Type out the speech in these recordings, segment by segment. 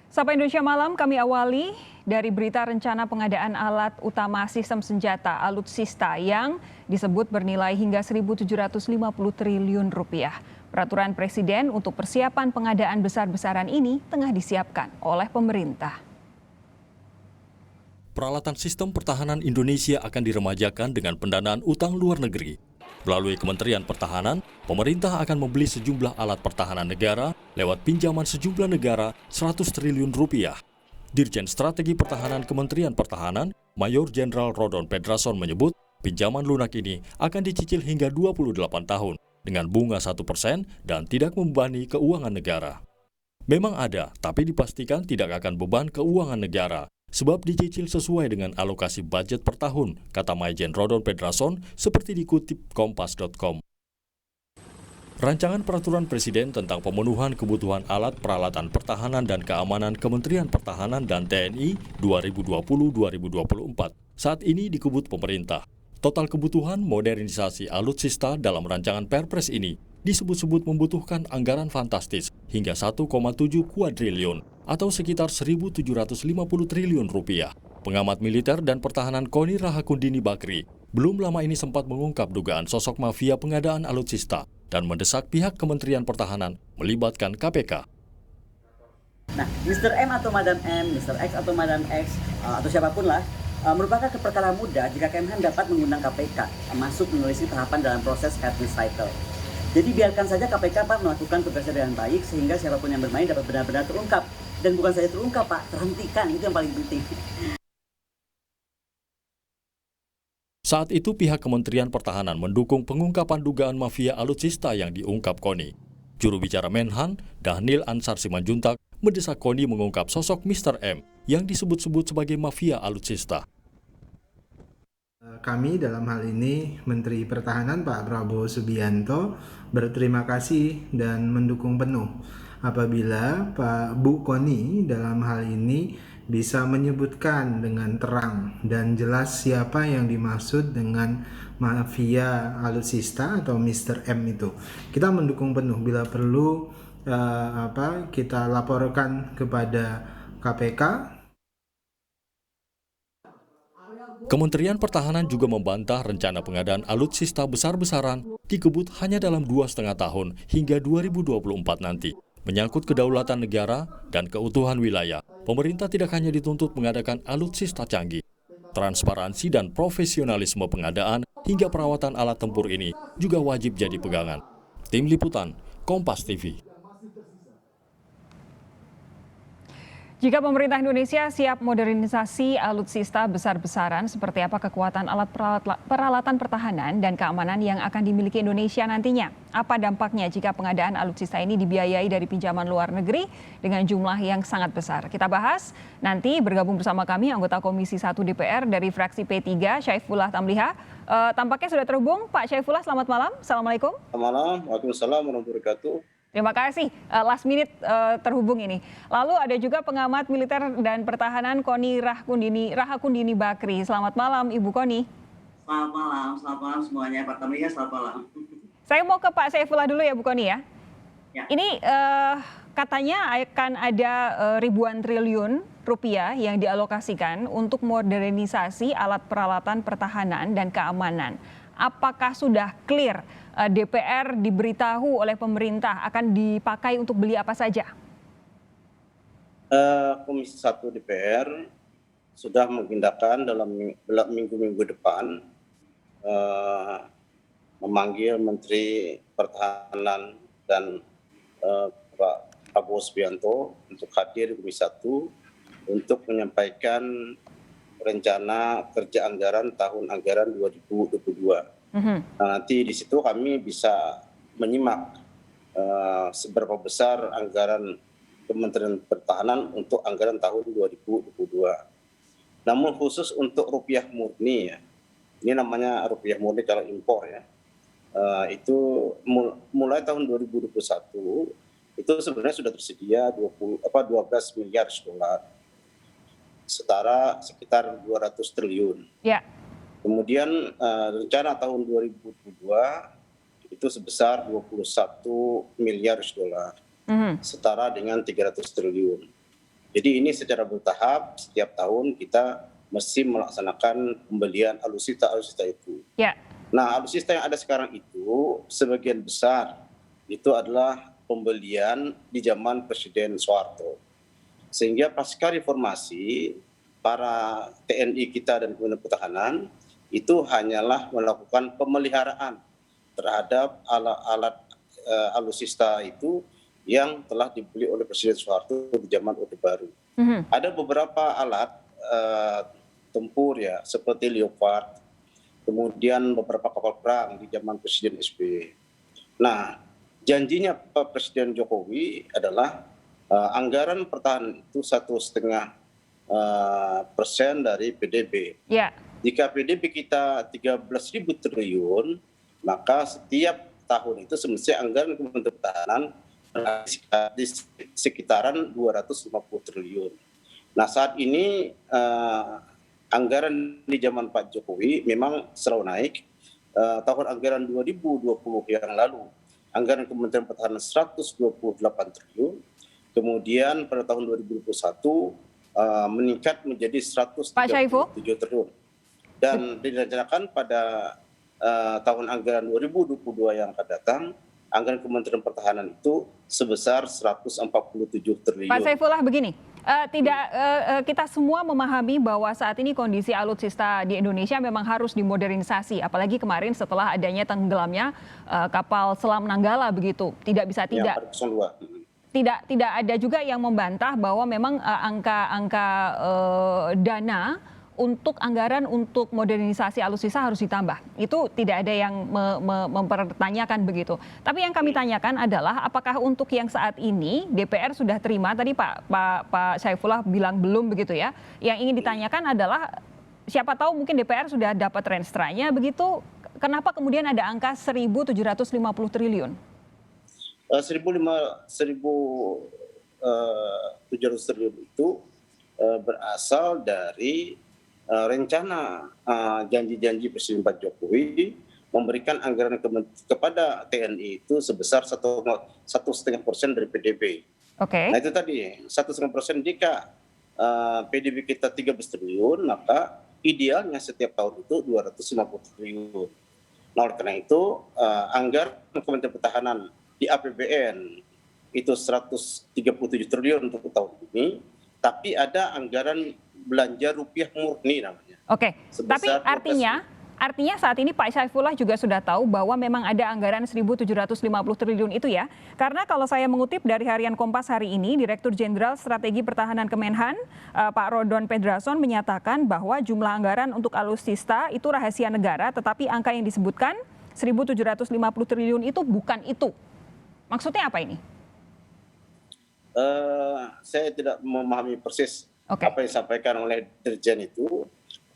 Sapa Indonesia Malam kami awali dari berita rencana pengadaan alat utama sistem senjata alutsista yang disebut bernilai hingga 1.750 triliun rupiah. Peraturan Presiden untuk persiapan pengadaan besar-besaran ini tengah disiapkan oleh pemerintah. Peralatan sistem pertahanan Indonesia akan diremajakan dengan pendanaan utang luar negeri. Melalui Kementerian Pertahanan, pemerintah akan membeli sejumlah alat pertahanan negara lewat pinjaman sejumlah negara 100 triliun rupiah. Dirjen Strategi Pertahanan Kementerian Pertahanan, Mayor Jenderal Rodon Pedrason menyebut, pinjaman lunak ini akan dicicil hingga 28 tahun dengan bunga 1% dan tidak membebani keuangan negara. Memang ada, tapi dipastikan tidak akan beban keuangan negara, sebab dicicil sesuai dengan alokasi budget per tahun, kata Majen Rodon Pedrason seperti dikutip Kompas.com. Rancangan Peraturan Presiden tentang pemenuhan kebutuhan alat peralatan pertahanan dan keamanan Kementerian Pertahanan dan TNI 2020-2024 saat ini dikebut pemerintah. Total kebutuhan modernisasi alutsista dalam rancangan Perpres ini disebut-sebut membutuhkan anggaran fantastis hingga 1,7 kuadriliun atau sekitar 1.750 triliun rupiah. Pengamat militer dan pertahanan Koni Rahakundini Bakri belum lama ini sempat mengungkap dugaan sosok mafia pengadaan alutsista dan mendesak pihak Kementerian Pertahanan melibatkan KPK. Nah, Mr. M atau Madam M, Mr. X atau Madam X, atau siapapun lah, merupakan perkara mudah jika Kemhan dapat mengundang KPK masuk menelusuri tahapan dalam proses head recital. Jadi biarkan saja KPK Pak melakukan tugasnya dengan baik sehingga siapapun yang bermain dapat benar-benar terungkap. Dan bukan saja terungkap Pak, terhentikan, itu yang paling penting. Saat itu pihak Kementerian Pertahanan mendukung pengungkapan dugaan mafia alutsista yang diungkap Koni. Juru bicara Menhan, Dhanil Ansar Simanjuntak, mendesak Koni mengungkap sosok Mr. M yang disebut-sebut sebagai mafia alutsista. Kami dalam hal ini Menteri Pertahanan Pak Prabowo Subianto berterima kasih dan mendukung penuh apabila Pak Bu Koni dalam hal ini bisa menyebutkan dengan terang dan jelas siapa yang dimaksud dengan mafia alutsista atau Mr. M itu. Kita mendukung penuh bila perlu kita laporkan kepada KPK. Kementerian Pertahanan juga membantah rencana pengadaan alutsista besar-besaran dikebut hanya dalam 2,5 tahun hingga 2024 nanti. Menyangkut kedaulatan negara dan keutuhan wilayah, pemerintah tidak hanya dituntut mengadakan alutsista canggih. Transparansi dan profesionalisme pengadaan hingga perawatan alat tempur ini juga wajib jadi pegangan. Tim Liputan, Kompas TV. Jika pemerintah Indonesia siap modernisasi alutsista besar-besaran, seperti apa kekuatan alat peralatan pertahanan dan keamanan yang akan dimiliki Indonesia nantinya? Apa dampaknya jika pengadaan alutsista ini dibiayai dari pinjaman luar negeri dengan jumlah yang sangat besar? Kita bahas nanti bergabung bersama kami anggota Komisi 1 DPR dari fraksi P3, Syaifullah Tamliha. Tampaknya sudah terhubung. Pak Syaifullah, selamat malam. Assalamualaikum. Selamat malam, Waalaikumsalam warahmatullahi wabarakatuh. Terima kasih, last minute terhubung ini. Lalu ada juga pengamat militer dan pertahanan Koni Rahakundini Bakri. Selamat malam Ibu Koni. Selamat malam semuanya, Pak Tamliha, selamat malam. Saya mau ke Pak Saifullah dulu ya Bu Koni ya. Ya. Ini katanya akan ada ribuan triliun rupiah yang dialokasikan untuk modernisasi alat peralatan pertahanan dan keamanan. Apakah sudah clear DPR diberitahu oleh pemerintah akan dipakai untuk beli apa saja? Komisi 1 DPR sudah mengindakan dalam minggu-minggu depan memanggil Menteri Pertahanan dan Pak Prabowo Subianto untuk hadir di Komisi 1 untuk menyampaikan rencana kerja anggaran tahun anggaran 2022. Nah, nanti di situ kami bisa menyimak seberapa besar anggaran Kementerian Pertahanan untuk anggaran tahun 2022. Namun khusus untuk rupiah murni ya, ini namanya rupiah murni kalau impor ya, itu mulai tahun 2021 itu sebenarnya sudah tersedia 12 miliar dolar. Setara sekitar 200 triliun. Ya. Kemudian rencana tahun 2022 itu sebesar 21 miliar dolar, setara dengan 300 triliun. Jadi ini secara bertahap setiap tahun kita mesti melaksanakan pembelian alutsista itu. Ya. Nah, alutsista yang ada sekarang itu sebagian besar itu adalah pembelian di zaman Presiden Soeharto. Sehingga pasca reformasi, para TNI kita dan Kementerian Pertahanan itu hanyalah melakukan pemeliharaan terhadap alat-alat alutsista itu yang telah dibeli oleh Presiden Soeharto di zaman Orde Baru. Ada beberapa alat tempur ya, seperti Leopard, kemudian beberapa kapal perang di zaman Presiden SBY. Nah, janjinya Pak Presiden Jokowi adalah anggaran pertahanan itu 1,5% dari PDB. Ya. Jika PDB kita 13.000 triliun, maka setiap tahun itu semestinya anggaran Kementerian Pertahanan di sekitaran 250 triliun. Nah, saat ini anggaran di zaman Pak Jokowi memang selalu naik. Tahun anggaran 2020 yang lalu, anggaran Kementerian Pertahanan 128 triliun. Kemudian pada tahun 2021 meningkat menjadi 137 triliun. Dan direncanakan pada tahun anggaran 2022 yang akan datang, anggaran Kementerian Pertahanan itu sebesar 147 triliun. Pak Saifullah, begini, kita semua memahami bahwa saat ini kondisi alutsista di Indonesia memang harus dimodernisasi, apalagi kemarin setelah adanya tenggelamnya kapal selam Nanggala begitu, tidak bisa tidak. Tidak ada juga yang membantah bahwa memang angka dana untuk anggaran untuk modernisasi alutsista harus ditambah. Itu tidak ada yang mempertanyakan begitu. Tapi yang kami tanyakan adalah apakah untuk yang saat ini DPR sudah terima, tadi Pak Saifullah bilang belum begitu ya. Yang ingin ditanyakan adalah siapa tahu mungkin DPR sudah dapat renstranya begitu. Kenapa kemudian ada angka 1.750 triliun? 1.700 triliun itu berasal dari rencana janji-janji Presiden Pak Jokowi memberikan anggaran kepada TNI itu sebesar 1,5% dari PDB. Oke. Nah itu tadi 1,5%, jika PDB kita 13 triliun, maka idealnya setiap tahun itu 250 triliun. Nah oleh karena itu anggaran Kementerian Pertahanan di APBN itu 137 triliun untuk tahun ini, tapi ada anggaran belanja rupiah murni namanya. Oke, tapi artinya saat ini Pak Saifullah juga sudah tahu bahwa memang ada anggaran 1.750 triliun itu ya. Karena kalau saya mengutip dari harian Kompas hari ini, Direktur Jenderal Strategi Pertahanan Kemenhan, Pak Rodon Pedrason menyatakan bahwa jumlah anggaran untuk alutsista itu rahasia negara, tetapi angka yang disebutkan 1.750 triliun itu bukan itu. Maksudnya apa ini? Saya tidak memahami persis apa yang disampaikan oleh Dirjen itu,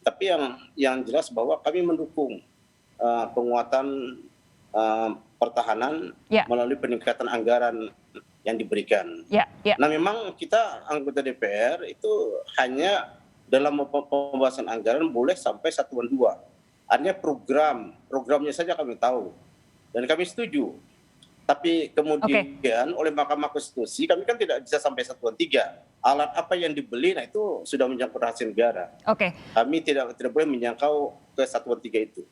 tapi yang jelas bahwa kami mendukung penguatan pertahanan melalui peningkatan anggaran yang diberikan. Nah memang kita anggota DPR itu hanya dalam pembahasan anggaran boleh sampai satuan 2. Artinya programnya saja kami tahu dan kami setuju. Tapi kemudian oleh Mahkamah Konstitusi kami kan tidak bisa sampai satuan 3. Alat apa yang dibeli, nah itu sudah menyangkut rahasia negara. Kami tidak boleh menjangkau ke satuan 3 itu.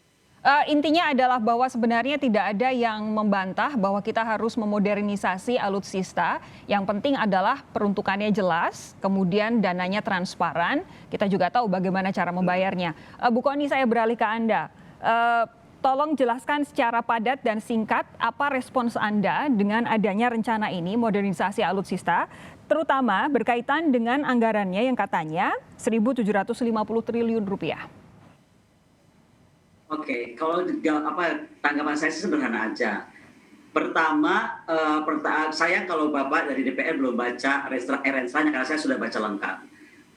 Intinya adalah bahwa sebenarnya tidak ada yang membantah bahwa kita harus memodernisasi alutsista. Yang penting adalah peruntukannya jelas, kemudian dananya transparan. Kita juga tahu bagaimana cara membayarnya. Bu Kony, saya beralih ke Anda. Tolong jelaskan secara padat dan singkat apa respons Anda dengan adanya rencana ini modernisasi alutsista, terutama berkaitan dengan anggarannya yang katanya 1.750 triliun rupiah. Oke, kalau tanggapan saya sederhana aja. Pertama, saya kalau Bapak dari DPR belum baca renstranya karena saya sudah baca lengkap.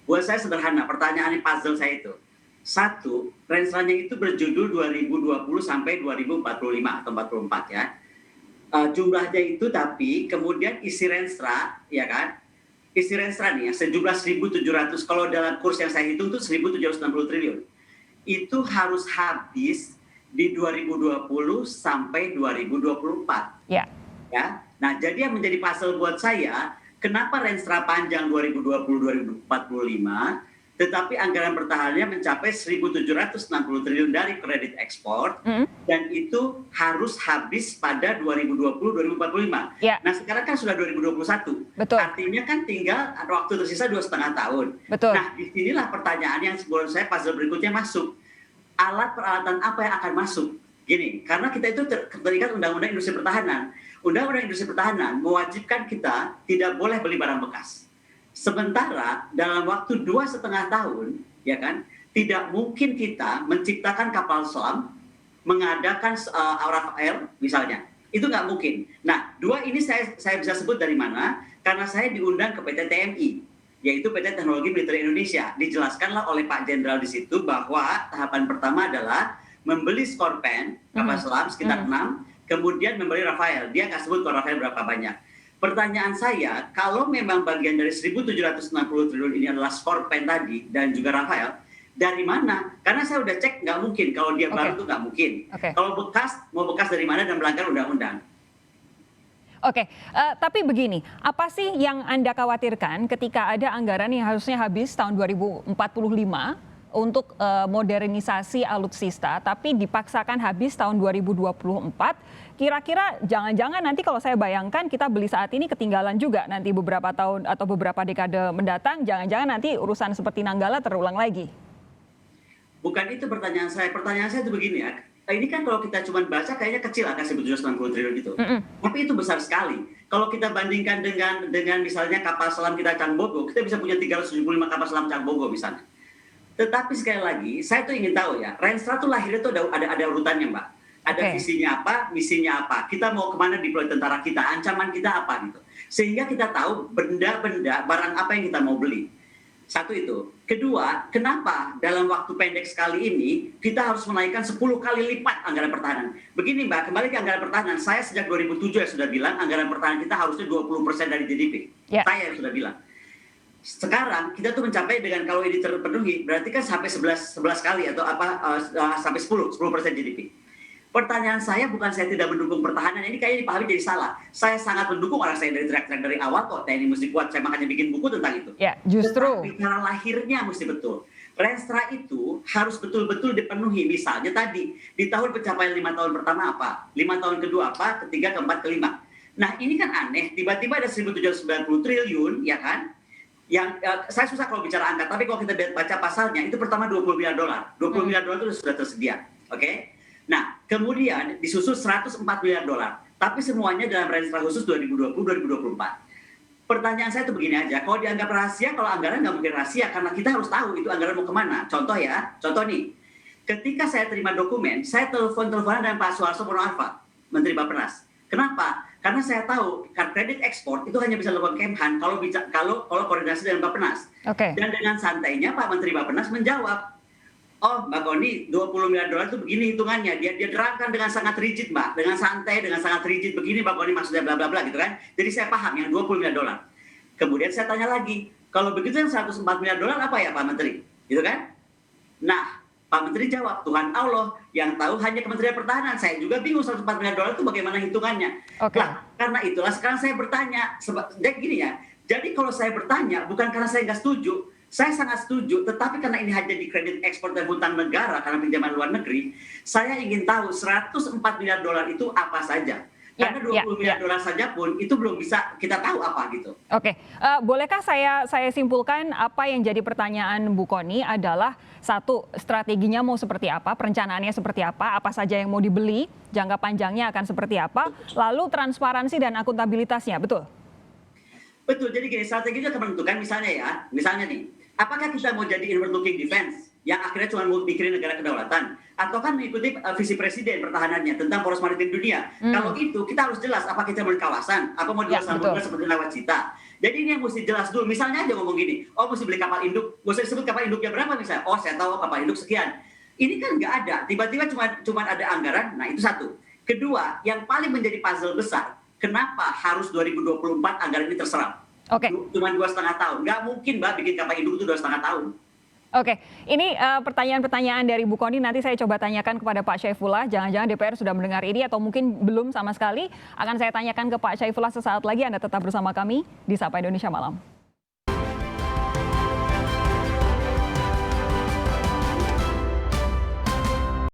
Buat saya sederhana, pertanyaan puzzle saya itu. 1, renstranya itu berjudul 2020 sampai 2045 atau 44 ya. Jumlahnya itu, tapi kemudian isi renstra, ya kan? Isi renstra nih ya, sejumlah 1.700, kalau dalam kurs yang saya hitung itu 1.760 triliun. Itu harus habis di 2020 sampai 2024. Ya. Nah, jadi yang menjadi puzzle buat saya, kenapa Renstra panjang 2020-2045, tetapi anggaran pertahanannya mencapai 1.760 triliun dari kredit ekspor, dan itu harus habis pada 2020-2045. Ya. Nah sekarang kan sudah 2021, Betul. artinya kan tinggal waktu tersisa 2,5 tahun. Betul. Nah disinilah pertanyaan yang menurut saya puzzle berikutnya masuk. Alat peralatan apa yang akan masuk? Gini, karena kita itu terikat Undang-Undang Industri Pertahanan. Undang-Undang Industri Pertahanan mewajibkan kita tidak boleh beli barang bekas. Sementara dalam waktu 2,5 tahun, ya kan, tidak mungkin kita menciptakan kapal selam, mengadakan Rafael misalnya, itu nggak mungkin. Nah, dua ini saya bisa sebut dari mana? Karena saya diundang ke PT TMI, yaitu PT Teknologi Militer Indonesia. Dijelaskanlah oleh Pak Jenderal di situ bahwa tahapan pertama adalah membeli Scorpène kapal selam sekitar 6, kemudian membeli Rafael. Dia nggak sebut kalau Rafael berapa banyak. Pertanyaan saya, kalau memang bagian dari 1.760 triliun ini adalah Scorpène tadi dan juga Rafael, dari mana? Karena saya udah cek nggak mungkin, kalau dia baru tuh nggak mungkin. Kalau bekas, mau bekas dari mana dan melanggar undang-undang. Oke, tapi begini, apa sih yang Anda khawatirkan ketika ada anggaran yang harusnya habis tahun 2045 untuk modernisasi alutsista, tapi dipaksakan habis tahun 2024? Kira-kira jangan-jangan nanti kalau saya bayangkan kita beli saat ini ketinggalan juga nanti beberapa tahun atau beberapa dekade mendatang, jangan-jangan nanti urusan seperti Nanggala terulang lagi. Bukan itu pertanyaan saya. Pertanyaan saya itu begini ya. Ini kan kalau kita cuma baca kayaknya kecil angka 1.760 triliun itu. Tapi itu besar sekali. Kalau kita bandingkan dengan misalnya kapal selam kita Cangbogo, kita bisa punya 375 kapal selam Cangbogo misalnya. Tetapi sekali lagi, saya tuh ingin tahu ya, Renstra tuh lahirnya tuh ada urutannya, Mbak. Ada visinya apa, misinya apa, kita mau kemana deploy tentara kita, ancaman kita apa gitu. Sehingga kita tahu benda-benda, barang apa yang kita mau beli. Satu itu. Kedua, kenapa dalam waktu pendek sekali ini kita harus menaikkan 10 kali lipat anggaran pertahanan. Begini Mbak, kembali ke anggaran pertahanan. Saya sejak 2007 ya sudah bilang anggaran pertahanan kita harusnya 20% dari GDP. Saya yang sudah bilang. Sekarang kita tuh mencapai dengan kalau ini terpenuhi, berarti kan sampai 11 kali atau sampai 10% GDP. Pertanyaan saya bukan saya tidak mendukung pertahanan, ini kayaknya dipahami jadi salah. Saya sangat mendukung, orang saya dari teriak-teriak dari awal kok TNI mesti kuat, saya makanya bikin buku tentang itu. Ya, justru. Tetapi cara lahirnya mesti betul. Renstra itu harus betul-betul dipenuhi. Misalnya tadi, di tahun pencapaian 5 tahun pertama apa? 5 tahun kedua apa? Ketiga, keempat, kelima. Nah ini kan aneh, tiba-tiba ada 1.790 triliun, ya kan? Yang saya susah kalau bicara angka, tapi kalau kita baca pasalnya, itu pertama 20 miliar dolar. 20 miliar dolar itu sudah tersedia, oke? Nah, kemudian disusul 104 miliar dolar. Tapi semuanya dalam Renstra khusus 2020-2024. Pertanyaan saya itu begini aja, kalau dianggap rahasia, kalau anggaran nggak mungkin rahasia, karena kita harus tahu itu anggaran mau kemana. Contoh ya, contoh nih, ketika saya terima dokumen, saya teleponan dengan Pak Suharto Monoarfa, Menteri Bappenas. Kenapa? Karena saya tahu kredit ekspor itu hanya bisa dilakukan Kemhan kalau koordinasi dengan Bappenas. Dan dengan santainya Pak Menteri Bappenas menjawab, oh Mbak Koni, 20 miliar dolar itu begini hitungannya. Dia terangkan dengan sangat rigid Mbak, dengan santai, dengan sangat rigid begini Mbak Koni maksudnya bla bla bla gitu kan. Jadi saya paham yang 20 miliar dolar. Kemudian saya tanya lagi, kalau begitu yang 104 miliar dolar apa ya Pak Menteri? Gitu kan? Nah, Pak Menteri jawab, Tuhan Allah yang tahu hanya Kementerian Pertahanan. Saya juga bingung 104 miliar dolar itu bagaimana hitungannya. Nah, karena itulah sekarang saya bertanya, jadi gini ya. Jadi kalau saya bertanya bukan karena saya nggak setuju. Saya sangat setuju, tetapi karena ini hanya di kredit ekspor dan hutang negara karena pinjaman luar negeri, saya ingin tahu 104 miliar dolar itu apa saja. Karena 20 miliar dolar saja pun itu belum bisa kita tahu apa gitu. Bolehkah saya simpulkan apa yang jadi pertanyaan Bu Koni adalah satu, strateginya mau seperti apa, perencanaannya seperti apa saja yang mau dibeli, jangka panjangnya akan seperti apa, lalu transparansi dan akuntabilitasnya, betul? Betul, jadi gini, strateginya akan menentukan misalnya nih, apakah kita mau jadi inward looking defense yang akhirnya cuma mau mikirin negara kedaulatan, atau kan mengikuti visi presiden pertahanannya tentang poros maritim dunia. Kalau itu kita harus jelas apa kita mau di kawasan, apa mau di kawasan seperti nawacita. Jadi ini yang mesti jelas dulu. Misalnya aja ngomong gini, oh mesti beli kapal induk, gak usah disebut kapal induknya berapa misalnya. Oh saya tahu kapal induk sekian. Ini kan nggak ada, tiba-tiba cuma ada anggaran. Nah itu satu. Kedua, yang paling menjadi puzzle besar, kenapa harus 2024 anggaran ini terserap? Cuma 2,5 tahun. Nggak mungkin Mbak bikin kapal induk itu 2,5 tahun. Oke, ini pertanyaan-pertanyaan dari Bu Kony nanti saya coba tanyakan kepada Pak Syaifullah. Jangan-jangan DPR sudah mendengar ini atau mungkin belum sama sekali. Akan saya tanyakan ke Pak Syaifullah sesaat lagi. Anda tetap bersama kami di Sapa Indonesia Malam.